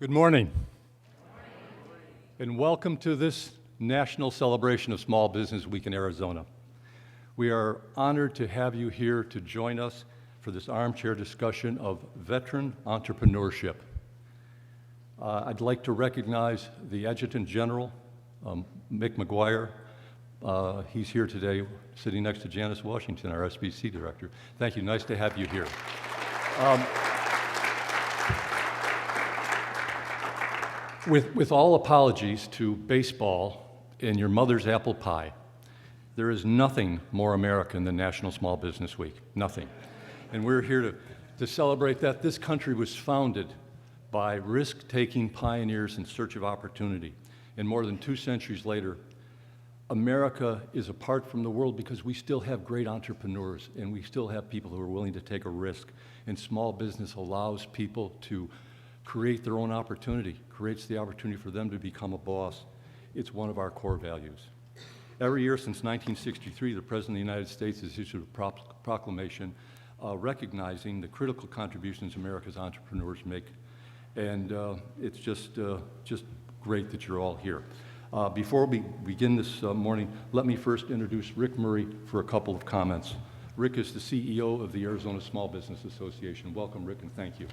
Good morning, and welcome to this National Celebration of Small Business Week in Arizona. We are honored to have you here to join us for this armchair discussion of veteran entrepreneurship. I'd like to recognize the Adjutant General, Mick McGuire. He's here today, sitting next to Janice Washington, our SBC Director. Thank you, nice to have you here. With all apologies to baseball and your mother's apple pie, there is nothing more American than National Small Business Week, nothing. And we're here to celebrate that. This country was founded by risk-taking pioneers in search of opportunity. And more than 2 centuries later, America is apart from the world because we still have great entrepreneurs and we still have people who are willing to take a risk. And small business allows people to create their own opportunity, creates the opportunity for them to become a boss. It's one of our core values. Every year since 1963, the President of the United States has issued a proclamation recognizing the critical contributions America's entrepreneurs make. And it's just great that you're all here. Before we begin this morning, let me first introduce Rick Murray for a couple of comments. Rick is the CEO of the Arizona Small Business Association. Welcome, Rick, and thank you.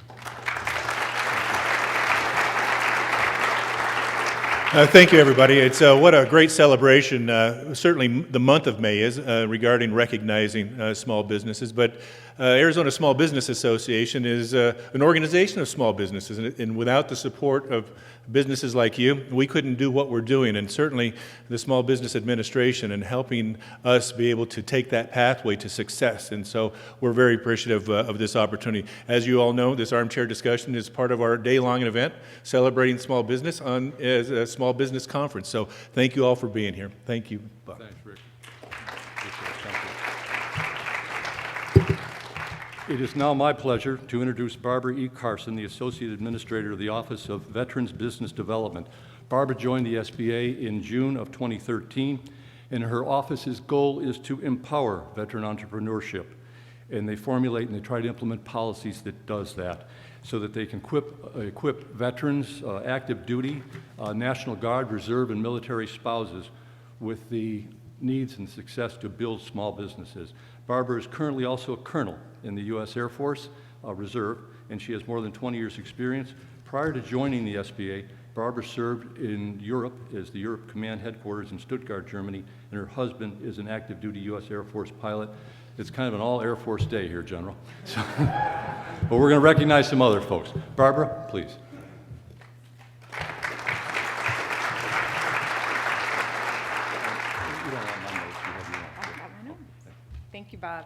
Thank you, everybody. It's what a great celebration. Certainly, the month of May is regarding recognizing small businesses. But Arizona Small Business Association is an organization of small businesses, and without the support of businesses like you, we couldn't do what we're doing. And certainly, the Small Business Administration and helping us be able to take that pathway to success. And so, we're very appreciative of this opportunity. As you all know, this armchair discussion is part of our day-long event celebrating small business as a Small Business Conference. So thank you all for being here. Thank you, Bob. Thanks, Rick. It is now my pleasure to introduce Barbara E. Carson, the Associate Administrator of the Office of Veterans Business Development. Barbara joined the SBA in June of 2013, and her office's goal is to empower veteran entrepreneurship. And they formulate and they try to implement policies that does that, so that they can equip veterans, active duty, National Guard, Reserve, and military spouses with the needs and success to build small businesses. Barbara is currently also a colonel in the U.S. Air Force Reserve, and she has more than 20 years' experience. Prior to joining the SBA, Barbara served in Europe as the Europe Command Headquarters in Stuttgart, Germany, and her husband is an active duty U.S. Air Force pilot. It's kind of an all Air Force day here, General. So, but we're going to recognize some other folks. Barbara, please. Thank you, Bob.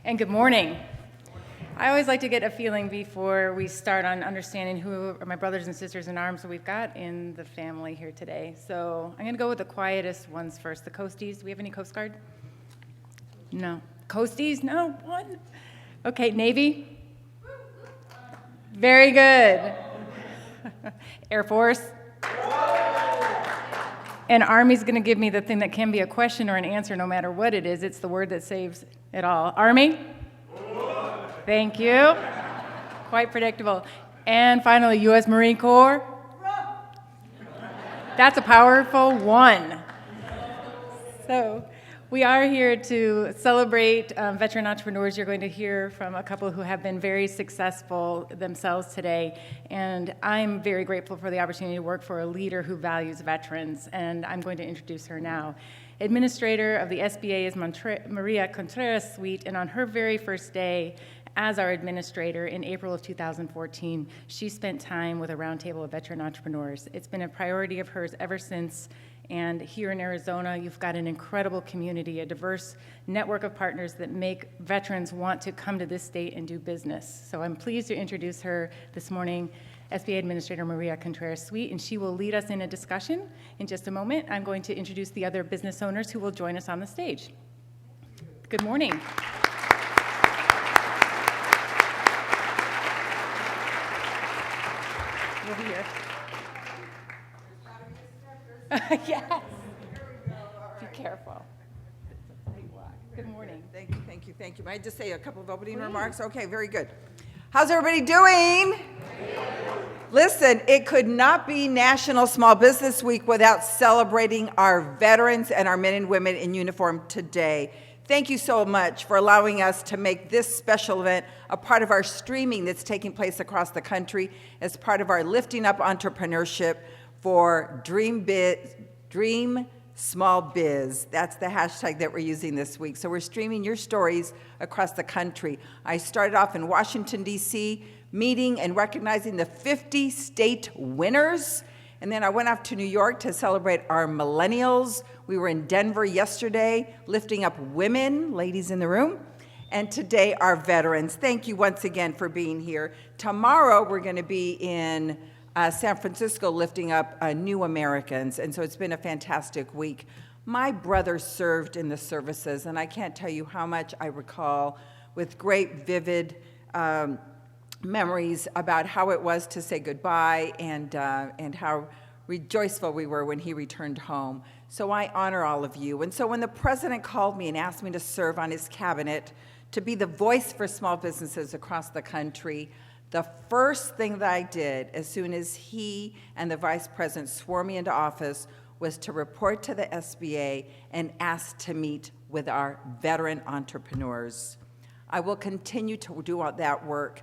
And good morning. I always like to get a feeling before we start on understanding who are my brothers and sisters in arms that we've got in the family here today. So I'm going to go with the quietest ones first. The Coasties. Do we have any Coast Guard? No. Coasties? No? One? Okay, Navy? Very good. Air Force? And Army's going to give me the thing that can be a question or an answer no matter what it is. It's the word that saves it all. Army? Thank you. Quite predictable. And finally, U.S. Marine Corps? That's a powerful one. So we are here to celebrate veteran entrepreneurs. You're going to hear from a couple who have been very successful themselves today, and I'm very grateful for the opportunity to work for a leader who values veterans, and I'm going to introduce her now. Administrator of the SBA is Maria Contreras-Sweet, and on her very first day as our administrator in April of 2014, she spent time with a roundtable of veteran entrepreneurs. It's been a priority of hers ever since. And here in Arizona, you've got an incredible community, a diverse network of partners that make veterans want to come to this state and do business. So I'm pleased to introduce her this morning, SBA Administrator Maria Contreras-Sweet, and she will lead us in a discussion. In just a moment, I'm going to introduce the other business owners who will join us on the stage. Good morning. Over here. Yes. Be careful. Good morning. Thank you. May I just say a couple of opening remarks? Okay, very good. How's everybody doing? Listen, it could not be National Small Business Week without celebrating our veterans and our men and women in uniform today. Thank you so much for allowing us to make this special event a part of our streaming that's taking place across the country as part of our Lifting Up Entrepreneurship for Dream Small Biz. That's the hashtag that we're using this week. So we're streaming your stories across the country. I started off in Washington, D.C., meeting and recognizing the 50 state winners. And then I went off to New York to celebrate our millennials. We were in Denver yesterday, lifting up women, ladies in the room. And today, our veterans. Thank you once again for being here. Tomorrow, we're going to be in San Francisco lifting up new Americans. And so it's been a fantastic week. My brother served in the services, and I can't tell you how much I recall with great, vivid memories about how it was to say goodbye and how rejoiceful we were when he returned home. So I honor all of you. And so when the president called me and asked me to serve on his cabinet to be the voice for small businesses across the country, the first thing that I did as soon as he and the vice president swore me into office was to report to the SBA and ask to meet with our veteran entrepreneurs. I will continue to do all that work.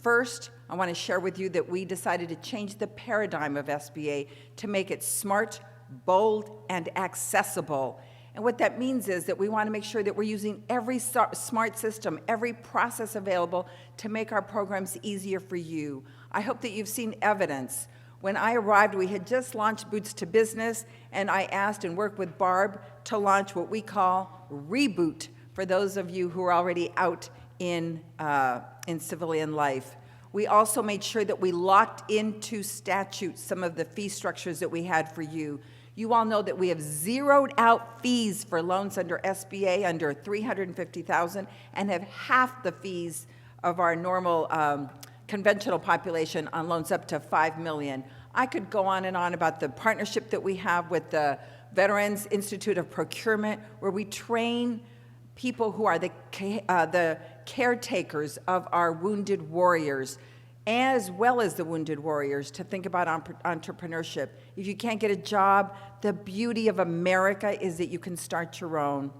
First, I want to share with you that we decided to change the paradigm of SBA to make it smart, bold, and accessible. And what that means is that we want to make sure that we're using every smart system, every process available to make our programs easier for you. I hope that you've seen evidence. When I arrived, we had just launched Boots to Business, and I asked and worked with Barb to launch what we call Reboot for those of you who are already out in civilian life. We also made sure that we locked into statute some of the fee structures that we had for you. You all know that we have zeroed out fees for loans under SBA under $350,000 and have half the fees of our normal conventional population on loans up to $5 million. I could go on and on about the partnership that we have with the Veterans Institute of Procurement, where we train people who are the caretakers of our wounded warriors, as well as the wounded warriors, to think about entrepreneurship. If you can't get a job, the beauty of America is that you can start your own.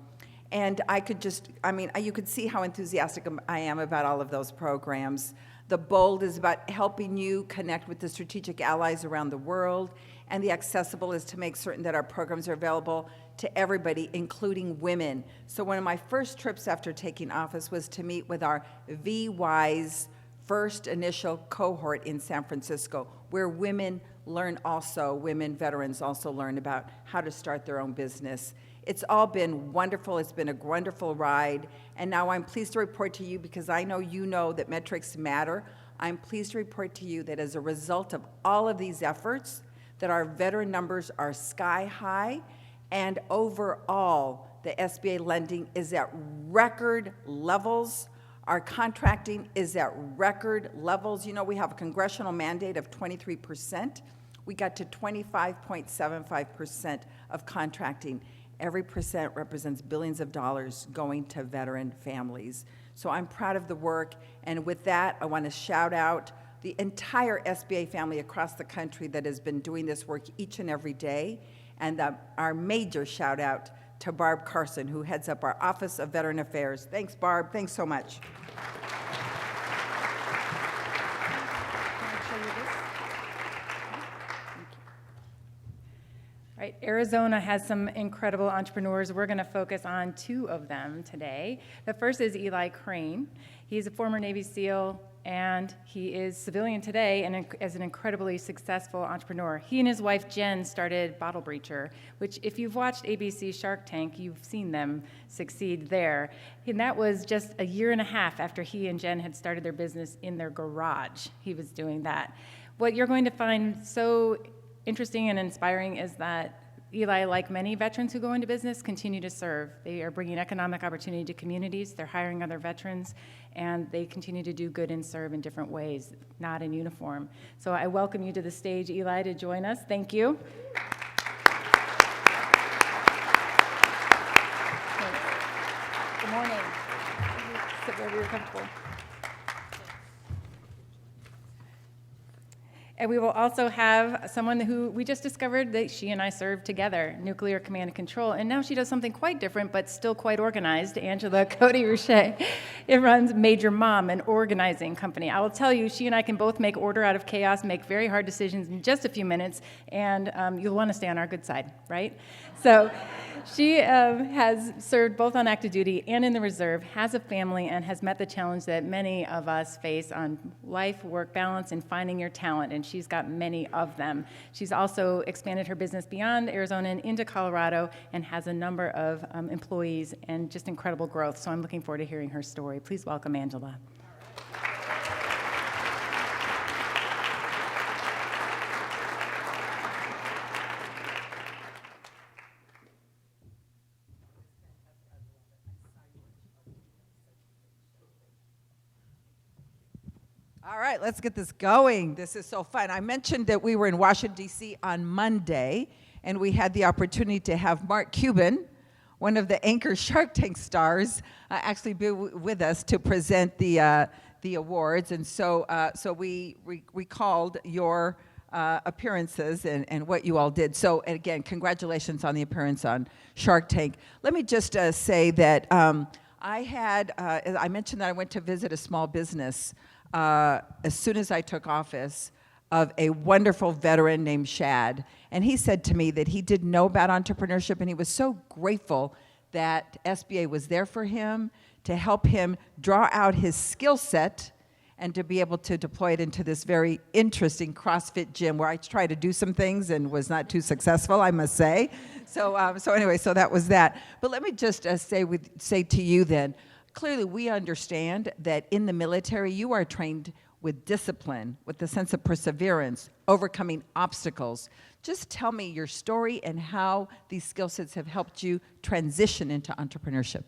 And you could see how enthusiastic I am about all of those programs. The BOLD is about helping you connect with the strategic allies around the world, and the accessible is to make certain that our programs are available to everybody, including women. So one of my first trips after taking office was to meet with our VWise first initial cohort in San Francisco, where women veterans also learn about how to start their own business. It's all been wonderful. It's been a wonderful ride. And now I'm pleased to report to you, because I know you know that metrics matter, I'm pleased to report to you that as a result of all of these efforts, that our veteran numbers are sky high, and overall, the SBA lending is at record levels. Our contracting is at record levels. You know, we have a congressional mandate of 23%. We got to 25.75% of contracting. Every percent represents billions of dollars going to veteran families. So I'm proud of the work, and with that, I want to shout out the entire SBA family across the country that has been doing this work each and every day, and our major shout out to Barb Carson, who heads up our Office of Veteran Affairs. Thanks, Barb. Thanks so much. Right, Arizona has some incredible entrepreneurs. We're going to focus on two of them today. The first is Eli Crane. He's a former Navy SEAL, and he is civilian today and as an incredibly successful entrepreneur. He and his wife, Jen, started Bottle Breacher, which if you've watched ABC Shark Tank, you've seen them succeed there. And that was just a year and a half after he and Jen had started their business in their garage. He was doing that. What you're going to find so interesting and inspiring is that Eli, like many veterans who go into business, continue to serve. They are bringing economic opportunity to communities, they're hiring other veterans, and they continue to do good and serve in different ways, not in uniform. So I welcome you to the stage, Eli, to join us. Thank you. Good morning. Sit wherever you're comfortable. And we will also have someone who we just discovered that she and I served together, Nuclear Command and Control, and now she does something quite different, but still quite organized, Angela Cody-Ruchet. It runs Major Mom, an organizing company. I will tell you, she and I can both make order out of chaos, make very hard decisions in just a few minutes, and you'll want to stay on our good side, right? So she has served both on active duty and in the reserve, has a family, and has met the challenge that many of us face on life-work balance and finding your talent, and she's got many of them. She's also expanded her business beyond Arizona and into Colorado and has a number of employees and just incredible growth, so I'm looking forward to hearing her story. Please welcome Angela. All right, let's get this going. This is so fun. I mentioned that we were in Washington, D.C. on Monday, and we had the opportunity to have Mark Cuban, one of the Anchor Shark Tank stars, actually be with us to present the awards. And so we recalled your appearances and what you all did. So again, congratulations on the appearance on Shark Tank. Let me just say that I mentioned that I went to visit a small business as soon as I took office, of a wonderful veteran named Shad. And he said to me that he didn't know about entrepreneurship, and he was so grateful that SBA was there for him to help him draw out his skill set and to be able to deploy it into this very interesting CrossFit gym where I tried to do some things and was not too successful, I must say. So anyway, so that was that. But let me just say to you then, clearly we understand that in the military you are trained with discipline, with the sense of perseverance, overcoming obstacles. Just tell me your story and how these skill sets have helped you transition into entrepreneurship.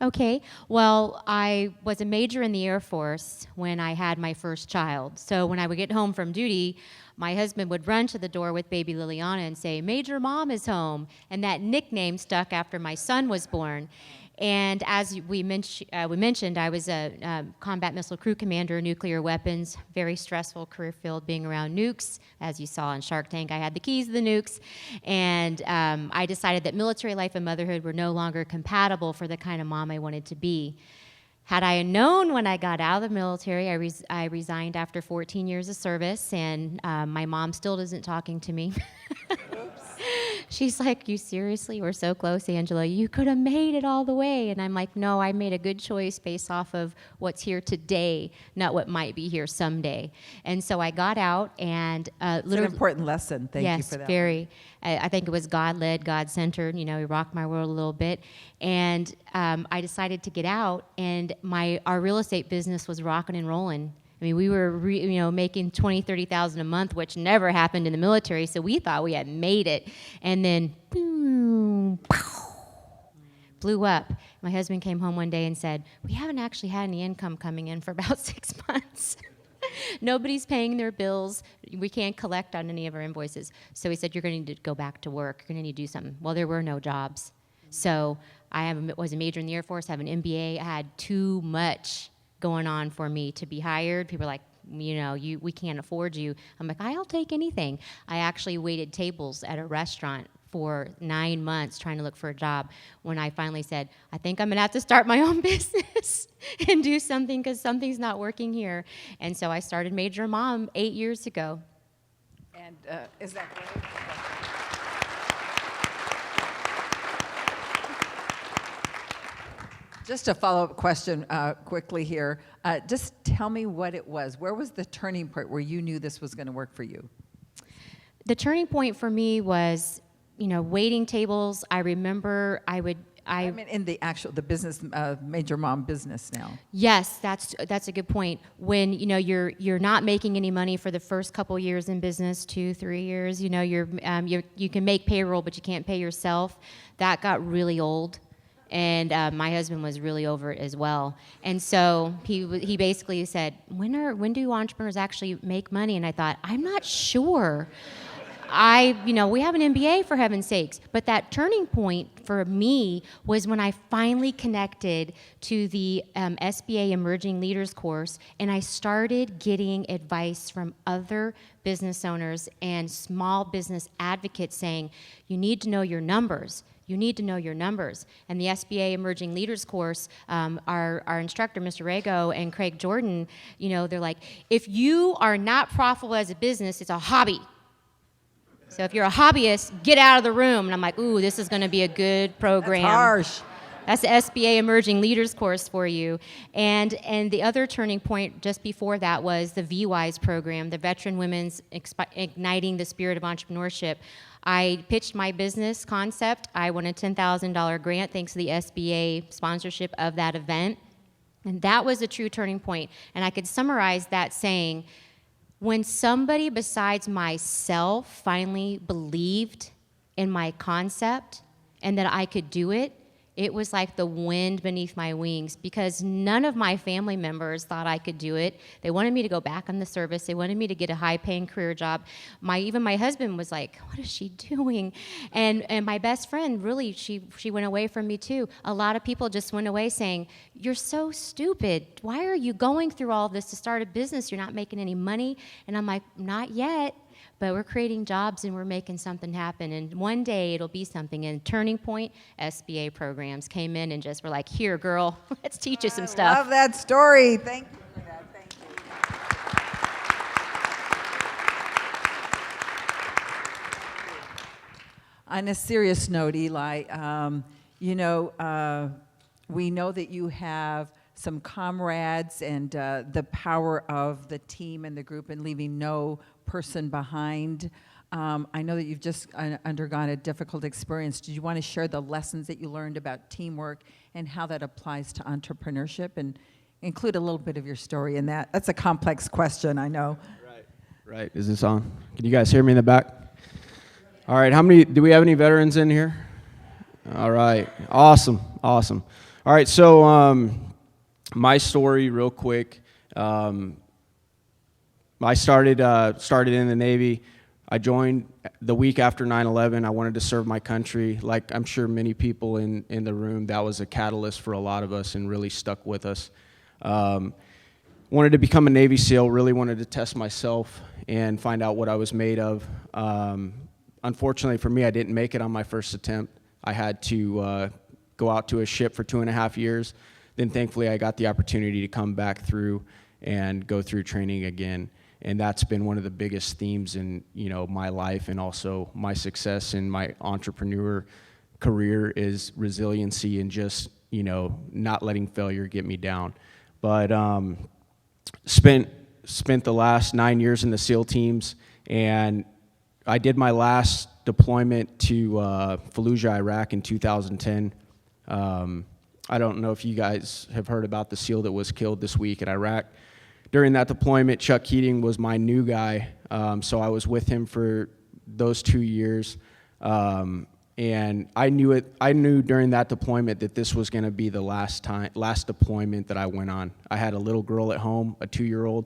Okay, well, I was a major in the Air Force when I had my first child. So when I would get home from duty, my husband would run to the door with baby Liliana and say, "Major Mom is home." And that nickname stuck after my son was born. And as we mentioned, I was a combat missile crew commander, nuclear weapons, very stressful career field being around nukes. As you saw in Shark Tank, I had the keys to the nukes. And I decided that military life and motherhood were no longer compatible for the kind of mom I wanted to be. Had I known when I got out of the military, I resigned after 14 years of service, and my mom still isn't talking to me. She's like, "You seriously? We're so close, Angela. You could have made it all the way." And I'm like, "No, I made a good choice based off of what's here today, not what might be here someday." And so I got out and It's an important lesson. Thank you for that. Yes, very. I think it was God-led, God-centered. You know, he rocked my world a little bit. And I decided to get out, and our real estate business was rocking and rolling. I mean, we were making $20,000, $30,000 a month, which never happened in the military, so we thought we had made it. And then, boom, pow, blew up. My husband came home one day and said, "We haven't actually had any income coming in for about 6 months. Nobody's paying their bills. We can't collect on any of our invoices." So he said, "You're going to need to go back to work. You're going to need to do something." Well, there were no jobs. So I was a major in the Air Force, have an MBA. I had too much going on for me to be hired. People are like, we can't afford you. I'm like, I'll take anything. I actually waited tables at a restaurant for 9 months trying to look for a job when I finally said, I think I'm going to have to start my own business and do something because something's not working here. And so I started Major Mom 8 years ago. And is that great? Just a follow-up question quickly here. Just tell me what it was. Where was the turning point where you knew this was going to work for you? The turning point for me was, waiting tables. I remember I mean, in the business, Major Mom business now. Yes, that's a good point. When you're not making any money for the first couple years in business, 2-3 years. You can make payroll, but you can't pay yourself. That got really old. And my husband was really over it as well. And so he basically said, when do entrepreneurs actually make money? And I thought, I'm not sure. we have an MBA for heaven's sakes. But that turning point for me was when I finally connected to the SBA Emerging Leaders course, and I started getting advice from other business owners and small business advocates saying, you need to know your numbers. You need to know your numbers. And the SBA Emerging Leaders course, our instructor, Mr. Rago, and Craig Jordan, they're like, if you are not profitable as a business, it's a hobby. So if you're a hobbyist, get out of the room. And I'm like, ooh, this is going to be a good program. That's harsh. That's the SBA Emerging Leaders course for you. And the other turning point just before that was the VWISE program, the Veteran Women's Igniting the Spirit of Entrepreneurship. I pitched my business concept. I won a $10,000 grant thanks to the SBA sponsorship of that event. And that was a true turning point. And I could summarize that saying, when somebody besides myself finally believed in my concept and that I could do it, it was like the wind beneath my wings, because none of my family members thought I could do it. They wanted me to go back on the service. They wanted me to get a high-paying career job. Even my husband was like, what is she doing? And my best friend, really, she went away from me too. A lot of people just went away saying, you're so stupid. Why are you going through all this to start a business? You're not making any money. And I'm like, not yet. But we're creating jobs and we're making something happen. And one day it'll be something. And Turning Point SBA programs came in and just were like, here, girl, let's teach you some stuff. Love that story. Thank you for that. Thank you. On a serious note, Eli, we know that you have some comrades and the power of the team and the group and leaving no person behind. I know that you've just undergone a difficult experience. Did you want to share the lessons that you learned about teamwork and how that applies to entrepreneurship, and include a little bit of your story in that? That's a complex question, I know. Right. Is this on? Can you guys hear me in the back? All right. Do we have any veterans in here? All right. Awesome. All right. So my story, real quick. I started in the Navy. I joined the week after 9/11. I wanted to serve my country. Like I'm sure many people in the room, that was a catalyst for a lot of us and really stuck with us. Wanted to become a Navy SEAL, really wanted to test myself and find out what I was made of. Unfortunately for me, I didn't make it on my first attempt. I had to go out to a ship for 2.5 years. Then thankfully I got the opportunity to come back through and go through training again. And that's been one of the biggest themes in my life and also my success in my entrepreneur career is resiliency and just not letting failure get me down. But spent the last 9 years in the SEAL teams, and I did my last deployment to Fallujah, Iraq in 2010. I don't know if you guys have heard about the SEAL that was killed this week in Iraq. During that deployment, Chuck Keating was my new guy, so I was with him for those 2 years, and I knew during that deployment that this was going to be the last deployment that I went on. I had a little girl at home, a 2-year-old.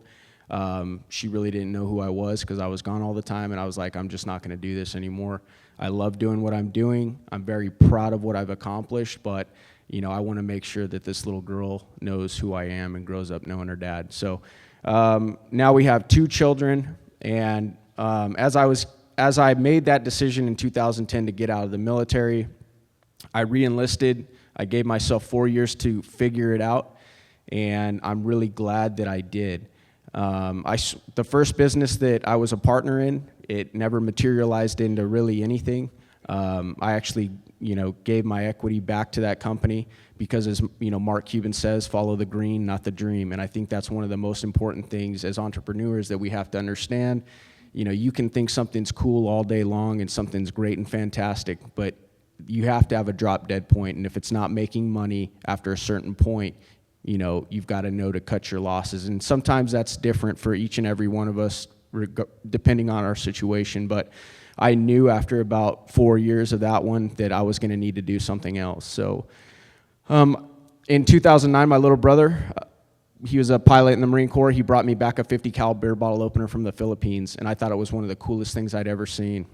She really didn't know who I was because I was gone all the time, and I was like, I'm just not going to do this anymore. I love doing what I'm doing. I'm very proud of what I've accomplished, but I want to make sure that this little girl knows who I am and grows up knowing her dad. So now we have 2 children, and as I made that decision in 2010 to get out of the military, I re-enlisted. I gave myself 4 years to figure it out, and I'm really glad that I did. The first business that I was a partner in, it never materialized into really anything. I actually gave my equity back to that company because, as Mark Cuban says, follow the green, not the dream. And I think that's one of the most important things as entrepreneurs that we have to understand. You can think something's cool all day long and something's great and fantastic, but you have to have a drop dead point. And if it's not making money after a certain point, you've got to know to cut your losses. And sometimes that's different for each and every one of us, depending on our situation. But I knew after about 4 years of that one that I was going to need to do something else. So in 2009, my little brother he was a pilot in the Marine Corps. He brought me back a 50 cal beer bottle opener from the Philippines, and I thought it was one of the coolest things I'd ever seen.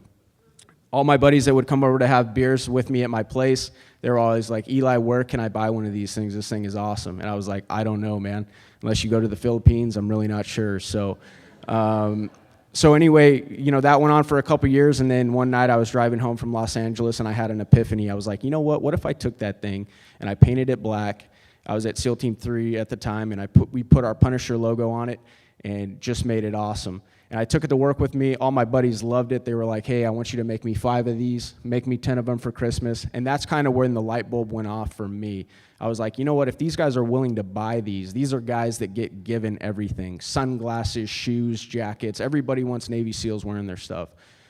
All my buddies that would come over to have beers with me at my place, they were always like, Eli, where can I buy one of these things? This thing is awesome. And I was like, I don't know, man. Unless you go to the Philippines, I'm really not sure. So anyway, that went on for a couple years, and then one night I was driving home from Los Angeles, and I had an epiphany. I was like, you know what? What if I took that thing and I painted it black? I was at SEAL Team 3 at the time, and we put our Punisher logo on it and just made it awesome. And I took it to work with me. All my buddies loved it. They were like, hey, I want you to make me 5 of these. Make me 10 of them for Christmas. And that's kind of when the light bulb went off for me. I was like, you know what? If these guys are willing to buy these are guys that get given everything. Sunglasses, shoes, jackets. Everybody wants Navy SEALs wearing their stuff.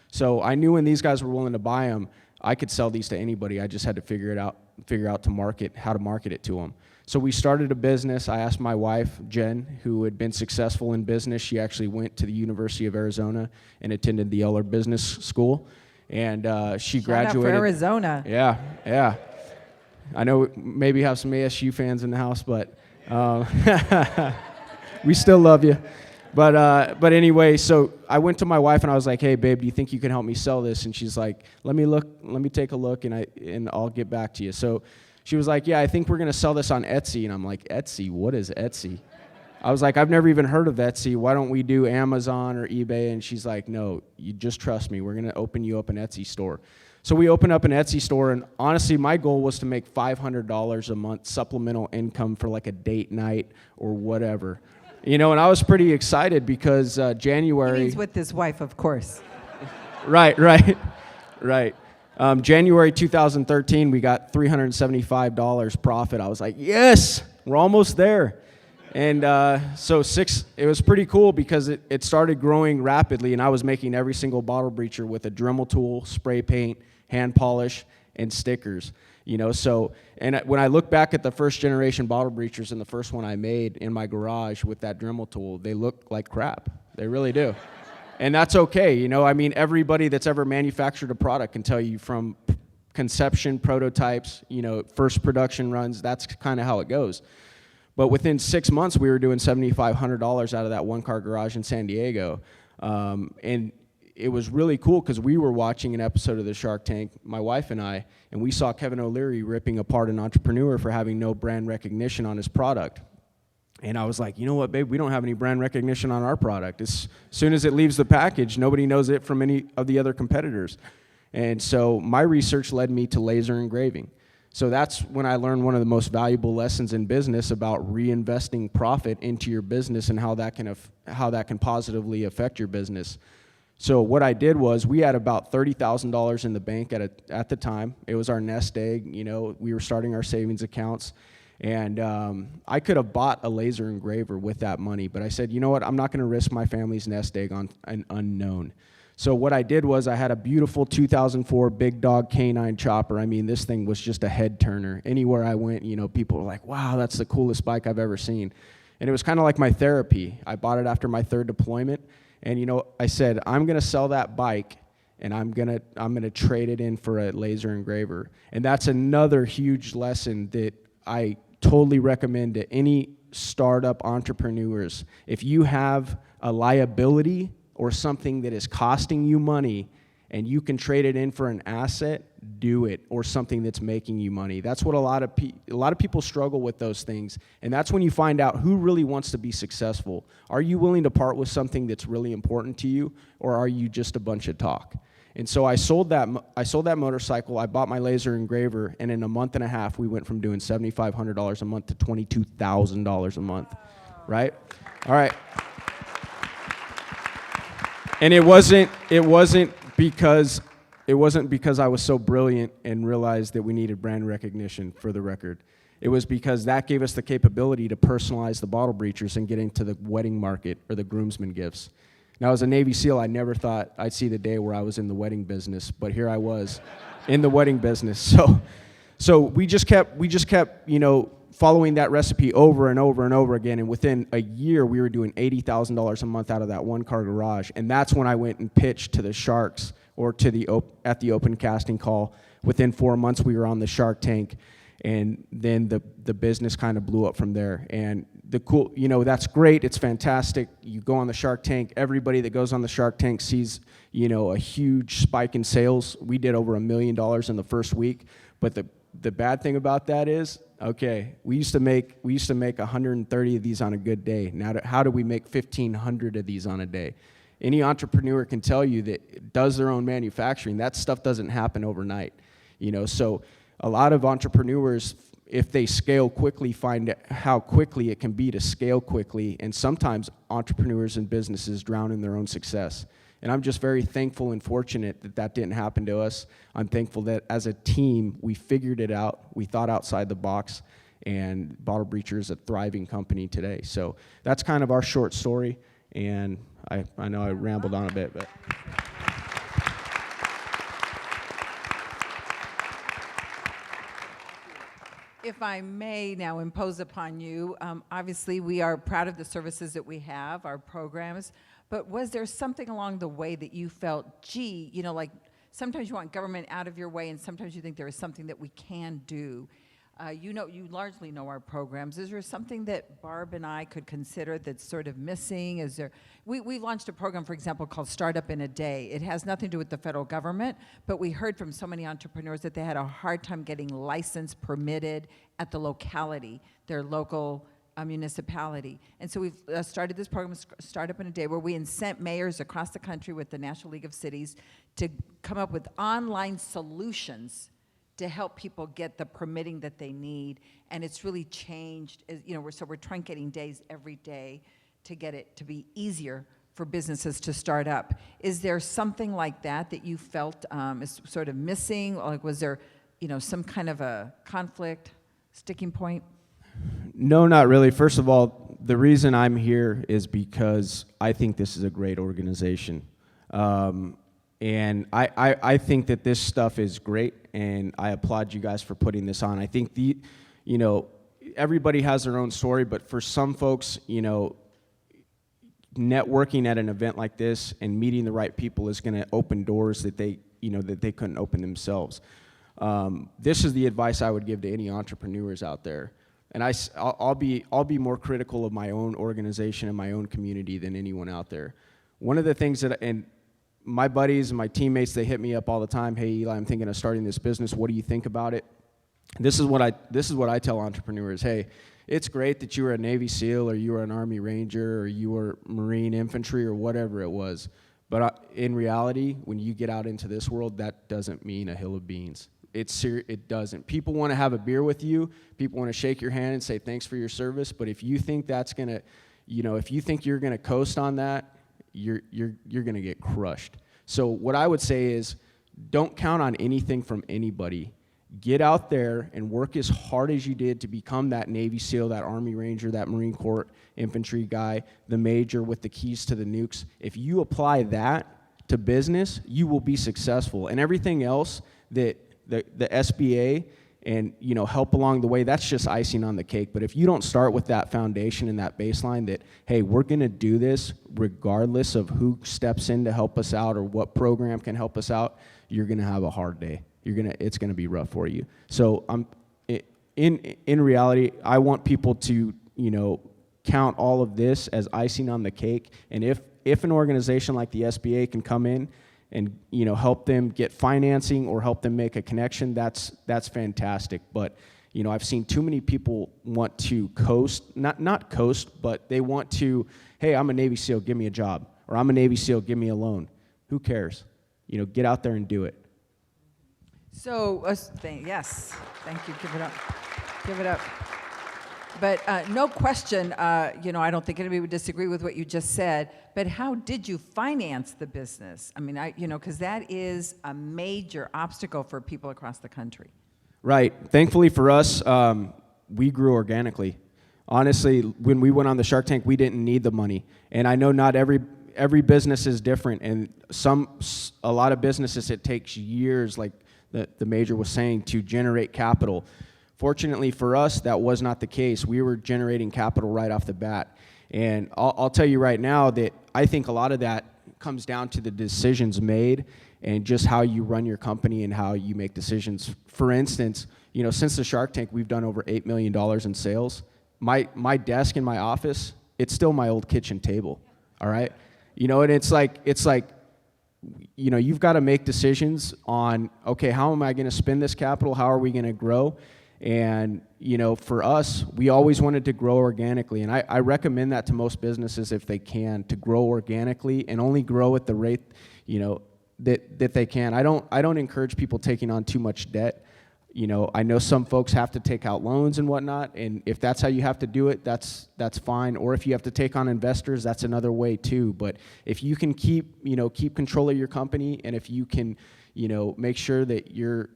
So I knew when these guys were willing to buy them, I could sell these to anybody. I just had to figure out how to market it to them. So we started a business. I asked my wife, Jen, who had been successful in business. She actually went to the University of Arizona and attended the Eller Business School. And she graduated. Shout out for Arizona. Yeah. I know maybe have some ASU fans in the house, but we still love you. But anyway, so I went to my wife and I was like, hey, babe, do you think you can help me sell this? And she's like, let me take a look, and I'll get back to you. So she was like, yeah, I think we're going to sell this on Etsy. And I'm like, Etsy? What is Etsy? I was like, I've never even heard of Etsy. Why don't we do Amazon or eBay? And she's like, no, you just trust me. We're going to open you up an Etsy store. So we opened up an Etsy store, and honestly, my goal was to make $500 a month supplemental income for like a date night or whatever. And I was pretty excited because January... He's with his wife, of course. Right. January 2013, we got $375 profit. I was like, yes, we're almost there. And it was pretty cool because it started growing rapidly, and I was making every single bottle breacher with a Dremel tool, spray paint, hand polish, and stickers. And when I look back at the first generation bottle breachers and the first one I made in my garage with that Dremel tool, they look like crap. They really do. And that's okay, everybody that's ever manufactured a product can tell you from conception, prototypes, first production runs, that's kind of how it goes. But within 6 months, we were doing $7,500 out of that one-car garage in San Diego. And it was really cool because we were watching an episode of the Shark Tank, my wife and I, and we saw Kevin O'Leary ripping apart an entrepreneur for having no brand recognition on his product. And I was like, you know what, babe, we don't have any brand recognition on our product. As soon as it leaves the package, nobody knows it from any of the other competitors. And so my research led me to laser engraving. So that's when I learned one of the most valuable lessons in business about reinvesting profit into your business and how that can positively affect your business. So what I did was we had about $30,000 in the bank at the time. It was our nest egg. We were starting our savings accounts. And I could have bought a laser engraver with that money, but I said, you know what, I'm not going to risk my family's nest egg on an unknown. So what I did was I had a beautiful 2004 Big Dog K9 chopper. This thing was just a head turner. Anywhere I went, people were like, wow, that's the coolest bike I've ever seen. And it was kind of like my therapy. I bought it after my 3rd deployment, and I said, I'm going to sell that bike, and I'm gonna trade it in for a laser engraver. And that's another huge lesson that I totally recommend to any startup entrepreneurs. If you have a liability or something that is costing you money and you can trade it in for an asset, do it, or something that's making you money. That's what a lot of people struggle with, those things. And that's when you find out who really wants to be successful. Are you willing to part with something that's really important to you, or are you just a bunch of talk? And so I sold that motorcycle, I bought my laser engraver, and in a month and a half, we went from doing $7,500 a month to $22,000 a month, right? All right. And it wasn't because I was so brilliant and realized that we needed brand recognition, for the record. It was because that gave us the capability to personalize the bottle breachers and get into the wedding market or the groomsmen gifts. Now, as a Navy SEAL, I never thought I'd see the day where I was in the wedding business, but here I was in the wedding business. So we just kept, following that recipe over and over and over again, and within a year, we were doing $80,000 a month out of that one-car garage, and that's when I went and pitched to the Sharks or at the open casting call. Within 4 months, we were on the Shark Tank, And then the business kind of blew up from there. And the cool, that's great. It's fantastic. You go on the Shark Tank. Everybody that goes on the Shark Tank sees, a huge spike in sales. We did over $1 million in the first week. But the bad thing about that is, okay, we used to make 130 of these on a good day. Now, how do we make 1,500 of these on a day? Any entrepreneur can tell you that does their own manufacturing. That stuff doesn't happen overnight. So a lot of entrepreneurs, if they scale quickly, find how quickly it can be to scale quickly. And sometimes entrepreneurs and businesses drown in their own success. And I'm just very thankful and fortunate that didn't happen to us. I'm thankful that as a team, we figured it out. We thought outside the box, and Bottle Breacher is a thriving company today. So that's kind of our short story. And I know I rambled on a bit, but. If I may now impose upon you, obviously we are proud of the services that we have, our programs, but was there something along the way that you felt, gee, like sometimes you want government out of your way and sometimes you think there is something that we can do? You largely know our programs. Is there something that Barb and I could consider that's sort of missing? Is there? We launched a program, for example, called Startup in a Day. It has nothing to do with the federal government, but we heard from so many entrepreneurs that they had a hard time getting licensed, permitted at the locality, their local municipality. And so we've started this program, Startup in a Day, where we incent mayors across the country with the National League of Cities to come up with online solutions to help people get the permitting that they need. And it's really changed. We're truncating days every day to get it to be easier for businesses to start up. Is there something like that you felt is sort of missing? Or like, was there, some kind of a conflict, sticking point? No, not really. First of all, the reason I'm here is because I think this is a great organization. And I think that this stuff is great, and I applaud you guys for putting this on. I think everybody has their own story, but for some folks, networking at an event like this and meeting the right people is going to open doors that they couldn't open themselves. This is the advice I would give to any entrepreneurs out there. And I'll be more critical of my own organization and my own community than anyone out there. One of the things and my buddies and my teammates, they hit me up all the time. Hey, Eli, I'm thinking of starting this business. What do you think about it? This is what I tell entrepreneurs. Hey, it's great that you were a Navy SEAL or you were an Army Ranger or you were Marine Infantry or whatever it was. But in reality, when you get out into this world, that doesn't mean a hill of beans. It doesn't. People want to have a beer with you. People want to shake your hand and say thanks for your service. But if you think that's gonna, if you think you're gonna coast on that, you're going to get crushed. So what I would say is don't count on anything from anybody. Get out there and work as hard as you did to become that Navy SEAL, that Army Ranger, that Marine Corps infantry guy, the major with the keys to the nukes. If you apply that to business, you will be successful. And everything else that the SBA and help along the way, that's just icing on the cake. But if you don't start with that foundation and that baseline that, hey, we're going to do this regardless of who steps in to help us out or what program can help us out, you're going to have a hard day. It's going to be rough for you. So in reality, I want people to count all of this as icing on the cake. And if an organization like the SBA can come in and help them get financing or help them make a connection, that's fantastic. But I've seen too many people want to coast, not coast, but they want to, hey, I'm a Navy SEAL, give me a job, or I'm a Navy SEAL, give me a loan. Who cares? Get out there and do it. So, yes, thank you. Give it up. But no question, I don't think anybody would disagree with what you just said, but how did you finance the business? I mean, because that is a major obstacle for people across the country. Right. Thankfully for us, we grew organically. Honestly, when we went on the Shark Tank, we didn't need the money. And I know not every business is different, and a lot of businesses, it takes years, like the major was saying, to generate capital. Fortunately for us, that was not the case. We were generating capital right off the bat. And I'll tell you right now that I think a lot of that comes down to the decisions made and just how you run your company and how you make decisions. For instance, you know, since the Shark Tank, we've done over $8 million in sales. My desk in my office, it's still my old kitchen table, all right? You know, and it's like, you know, you've got to make decisions on, okay, how am I going to spend this capital? How are we going to grow? And, you know, for us, we always wanted to grow organically. And I recommend that to most businesses if they can, to grow organically and only grow at the rate, you know, that they can. I don't encourage people taking on too much debt. You know, I know some folks have to take out loans and whatnot, and if that's how you have to do it, that's fine. Or if you have to take on investors, that's another way too. But if you can keep control of your company, and if you can, you know, make sure that your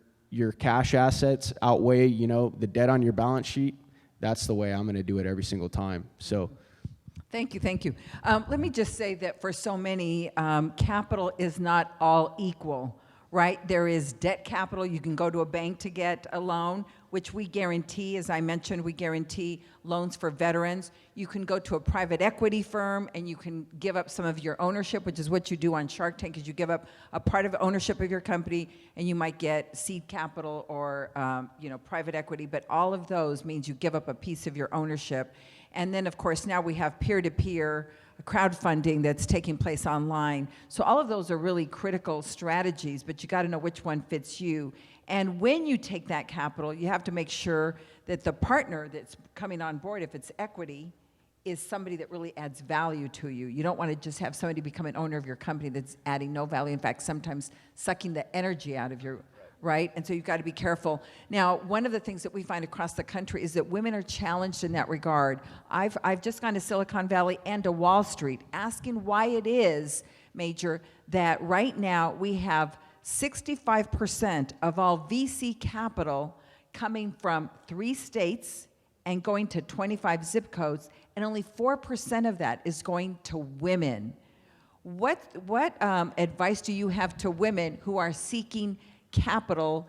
cash assets outweigh, you know, the debt on your balance sheet, that's the way I'm going to do it every single time. So. Thank you, thank you. Let me just say that for so many, capital is not all equal, right? There is debt capital. You can go to a bank to get a loan, which we guarantee. As I mentioned, we guarantee loans for veterans. You can go to a private equity firm and you can give up some of your ownership, which is what you do on Shark Tank, is you give up a part of ownership of your company and you might get seed capital or you know, private equity, but all of those means you give up a piece of your ownership. And then, of course, now we have peer-to-peer crowdfunding that's taking place online. So all of those are really critical strategies, but you got to know which one fits you. And when you take that capital, you have to make sure that the partner that's coming on board, if it's equity, is somebody that really adds value to you. You don't want to just have somebody become an owner of your company that's adding no value. In fact, sometimes sucking the energy out of your, right? And so you've got to be careful. Now, one of the things that we find across the country is that women are challenged in that regard. I've just gone to Silicon Valley and to Wall Street asking why it is, Major, that right now we have 65% of all VC capital coming from 3 states and going to 25 zip codes, and only 4% of that is going to women. What advice do you have to women who are seeking capital?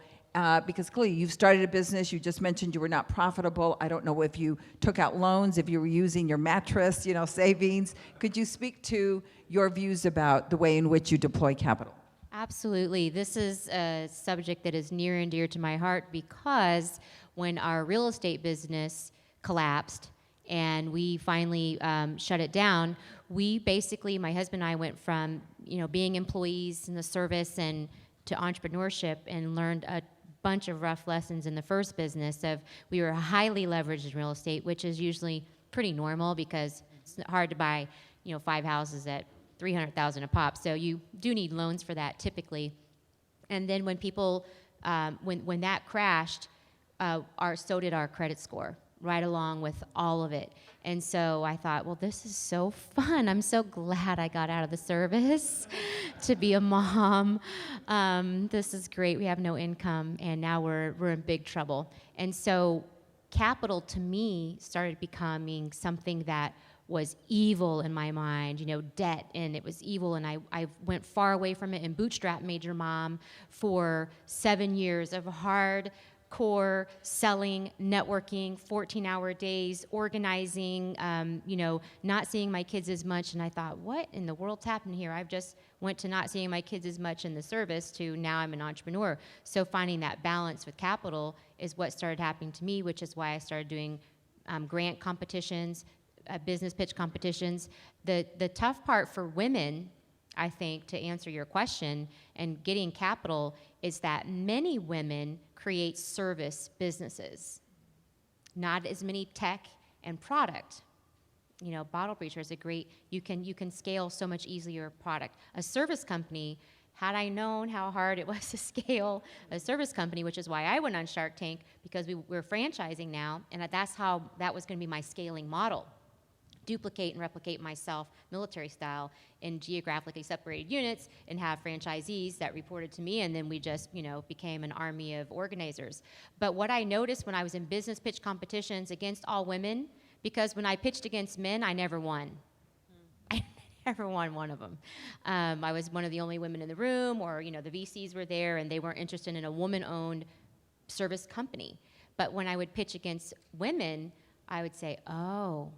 Because clearly you've started a business, you just mentioned you were not profitable. I don't know if you took out loans, if you were using your mattress, you know, savings. Could you speak to your views about the way in which you deploy capital? Absolutely. This is a subject that is near and dear to my heart because when our real estate business collapsed and we finally shut it down, we basically, my husband and I went from, you know, being employees in the service and to entrepreneurship and learned a bunch of rough lessons in the first business of we were highly leveraged in real estate, which is usually pretty normal because it's hard to buy, you know, 5 houses at $300,000 a pop. So you do need loans for that typically. And then when people, when that crashed, so did our credit score, right along with all of it. And so I thought, well, this is so fun. I'm so glad I got out of the service to be a mom. This is great. We have no income, and now we're in big trouble. And so capital, to me, started becoming something that was evil in my mind, you know, debt, and it was evil, and I went far away from it and bootstrapped Major Mom for 7 years of hardcore selling, networking, 14-hour days, organizing, you know, not seeing my kids as much, and I thought, what in the world's happened here? I've just went to not seeing my kids as much in the service to now I'm an entrepreneur. So finding that balance with capital is what started happening to me, which is why I started doing grant competitions, business pitch competitions. The tough part for women, I think, to answer your question and getting capital is that many women create service businesses, not as many tech and product. You know, Bottle Breacher is a great, you can scale so much easier product. A service company, had I known how hard it was to scale a service company, which is why I went on Shark Tank, because we're franchising now, and that's how that was going to be my scaling model. Duplicate and replicate myself military style in geographically separated units and have franchisees that reported to me, and then we just, you know, became an army of organizers. But what I noticed when I was in business pitch competitions against all women, because when I pitched against men, I never won. I never won one of them. I was one of the only women in the room, or, you know, the VCs were there and they weren't interested in a woman-owned service company. But when I would pitch against women, I would say, oh,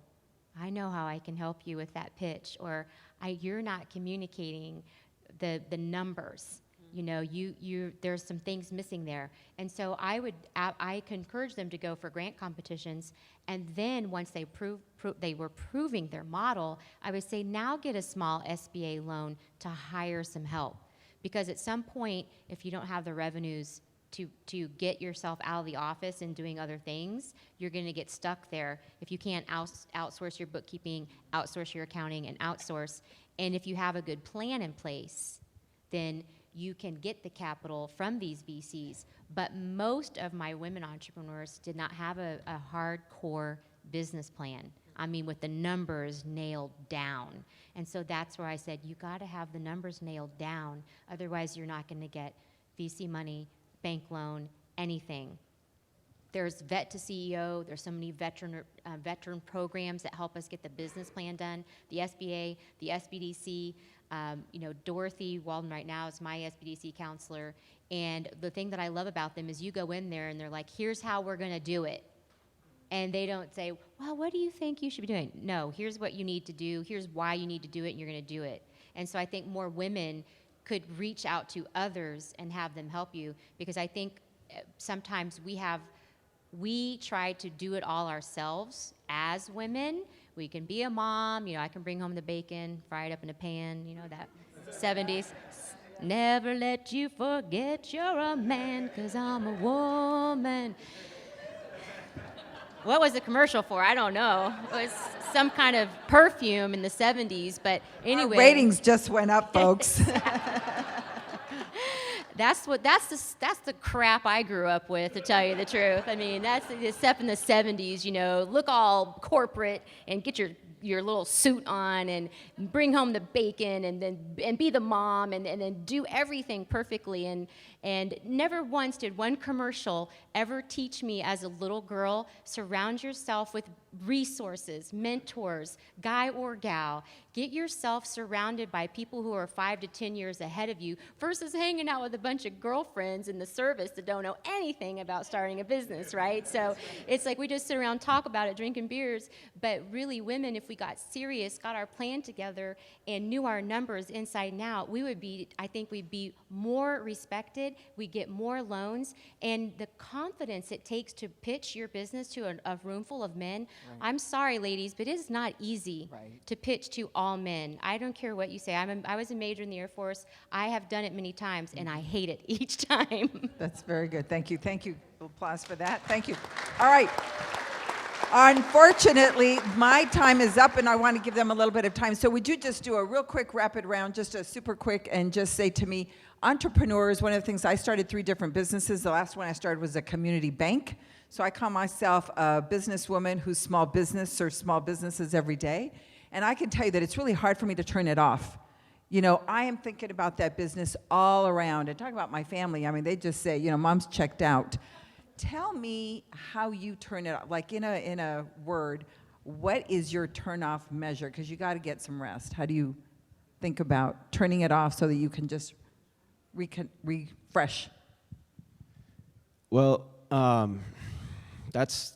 I know how I can help you with that pitch, or you're not communicating the numbers. You know, there's some things missing there. And so I could encourage them to go for grant competitions, and then once they they were proving their model, I would say, now get a small SBA loan to hire some help. Because at some point, if you don't have the revenues to get yourself out of the office and doing other things, you're going to get stuck there if you can't outsource your bookkeeping, outsource your accounting, and outsource. And if you have a good plan in place, then you can get the capital from these VCs. But most of my women entrepreneurs did not have a hardcore business plan. I mean, with the numbers nailed down. And so that's where I said, you got to have the numbers nailed down. Otherwise, you're not going to get VC money, bank loan, anything. There's Vet to CEO. There's so many veteran programs that help us get the business plan done. The SBA, the SBDC. Dorothy Walden right now is my SBDC counselor. And the thing that I love about them is you go in there and they're like, here's how we're going to do it. And they don't say, well, what do you think you should be doing? No, here's what you need to do. Here's why you need to do it, and you're going to do it. And so I think more women could reach out to others and have them help you, because I think sometimes we try to do it all ourselves as women. We can be a mom, I can bring home the bacon, fry it up in a pan, that 70s. Never let you forget you're a man, 'cause I'm a woman. What was the commercial for? I don't know. It was some kind of perfume in the 70s, but anyway. Our ratings just went up, folks. That's the crap I grew up with, to tell you the truth. I mean, that's the stuff in the 70s, look all corporate and get your little suit on and bring home the bacon and be the mom and then do everything perfectly. And never once did one commercial ever teach me as a little girl, surround yourself with resources, mentors, guy or gal. Get yourself surrounded by people who are 5 to 10 years ahead of you versus hanging out with a bunch of girlfriends in the service that don't know anything about starting a business, right? So it's like we just sit around, talk about it, drinking beers. But really, women, if we got serious, got our plan together, and knew our numbers inside and out, I think we'd be more respected, we'd get more loans, and the confidence it takes to pitch your business to a room full of men. Right. I'm sorry, ladies, but it is not easy to pitch to all men. I don't care what you say. I was a major in the Air Force. I have done it many times, and I hate it each time. That's very good. Thank you. Thank you. Applause for that. Thank you. All right. Unfortunately, my time is up, and I want to give them a little bit of time. So would you just do a real quick rapid round, just a super quick, and just say to me, entrepreneurs, one of the things, I started 3 different businesses. The last one I started was a community bank. So I call myself a businesswoman whose small business serves small businesses every day. And I can tell you that it's really hard for me to turn it off. I am thinking about that business all around. And talk about my family. I mean, they just say, mom's checked out. Tell me how you turn it off. Like in a word, what is your turn-off measure? Because you got to get some rest. How do you think about turning it off so that you can just refresh? Well, that's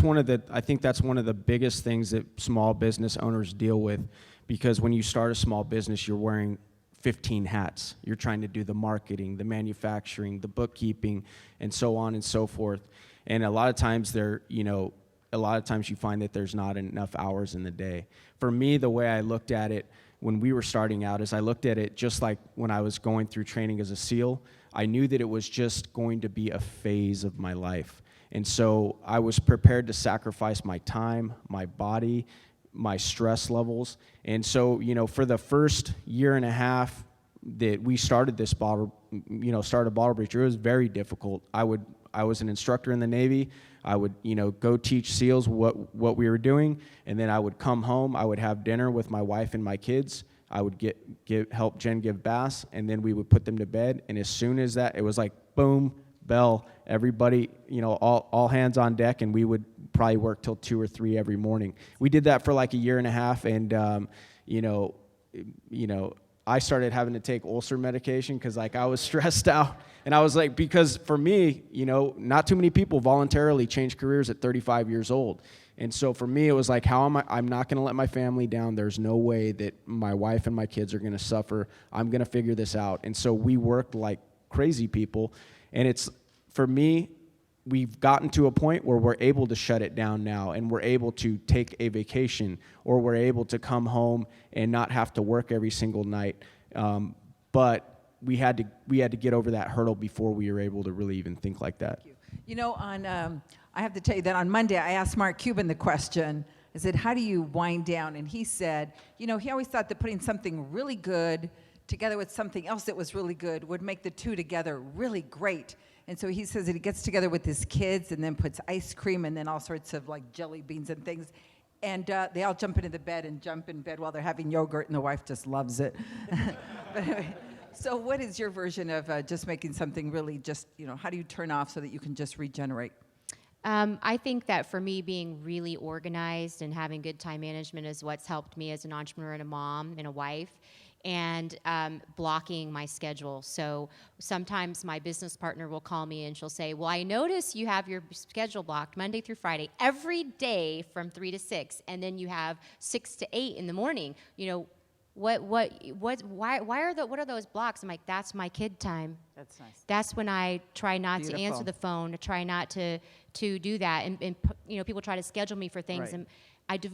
one of the biggest things that small business owners deal with, because when you start a small business, you're wearing 15 hats. You're trying to do the marketing, the manufacturing, the bookkeeping, and so on and so forth. And a lot of times you find that there's not enough hours in the day. For me, the way I looked at it when we were starting out is I looked at it just like when I was going through training as a SEAL. I knew that it was just going to be a phase of my life. And so I was prepared to sacrifice my time, my body, my stress levels. And so, for the first year and a half that we started this bottle breach, it was very difficult. I was an instructor in the Navy. I would, go teach SEALs what we were doing, and then I would come home. I would have dinner with my wife and my kids. I would help Jen give baths, and then we would put them to bed. And as soon as that, it was like boom, bell, everybody, all hands on deck, and we would probably work till 2 or 3 every morning. We did that for like a year and a half, and I started having to take ulcer medication because I was stressed out. And I was like, because for me, not too many people voluntarily change careers at 35 years old. And so for me, it was like, I'm not going to let my family down. There's no way that my wife and my kids are going to suffer. I'm going to figure this out. And so we worked like crazy people. And it's, for me, we've gotten to a point where we're able to shut it down now, and we're able to take a vacation, or we're able to come home and not have to work every single night. But we had to get over that hurdle before we were able to really even think like that. You know, I have to tell you that on Monday, I asked Mark Cuban the question. I said, how do you wind down? And he said, you know, he always thought that putting something really good together with something else that was really good would make the two together really great. And so he says that he gets together with his kids and then puts ice cream and then all sorts of like jelly beans and things. And they all jump into the bed and jump in bed while they're having yogurt, and the wife just loves it. But anyway, so what is your version of just making something really just, you know, how do you turn off so that you can just regenerate? I think that for me, being really organized and having good time management is what's helped me as an entrepreneur and a mom and a wife, and blocking my schedule. So sometimes my business partner will call me and she'll say, well, I notice you have your schedule blocked Monday through Friday every day from 3 to 6, and then you have 6 to 8 in the morning. You know, what are those blocks? I'm like, that's my kid time. That's nice. That's when I try not Beautiful. to answer the phone, to try not to do that. And you know, people try to schedule me for things, Right. and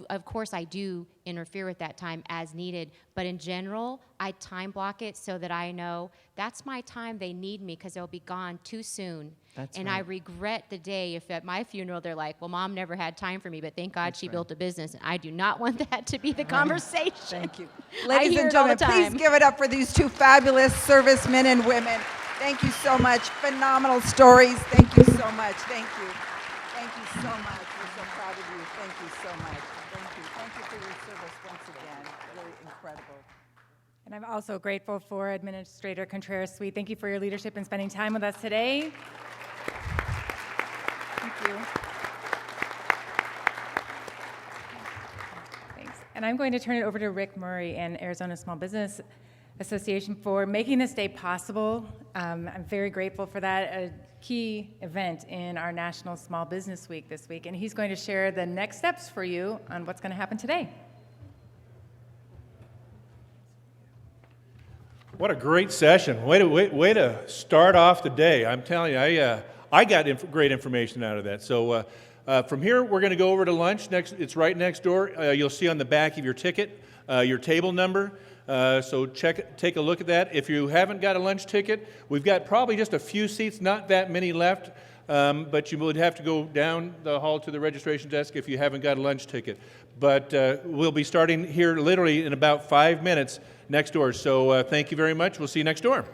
of course I do interfere with that time as needed, but in general, I time block it so that I know that's my time they need me, because they'll be gone too soon. That's and right. I regret the day if at my funeral they're like, well, Mom never had time for me, but thank God she built a business. And I do not want that to be the conversation. Thank you. I Ladies hear and it all the gentlemen, please time. give it up for these two fabulous servicemen and women. Thank you so much. Phenomenal stories. Thank you so much. Thank you. Thank you so much. We're so proud of you. Thank you so much. Thank you. Thank you for your service once again. Really incredible. And I'm also grateful for Administrator Contreras-Sweet. Thank you for your leadership and spending time with us today. Thank you. Thanks. And I'm going to turn it over to Rick Murray and Arizona Small Business Association for making this day possible. I'm very grateful for that, a key event in our National Small Business Week this week. And he's going to share the next steps for you on what's going to happen today. What a great session. Way to start off the day. I'm telling you, I got great information out of that. So from here, we're going to go over to lunch. It's right next door. You'll see on the back of your ticket your table number. So take a look at that. If you haven't got a lunch ticket, we've got probably just a few seats, not that many left, but you would have to go down the hall to the registration desk if you haven't got a lunch ticket. But we'll be starting here literally in about 5 minutes next door. So thank you very much. We'll see you next door.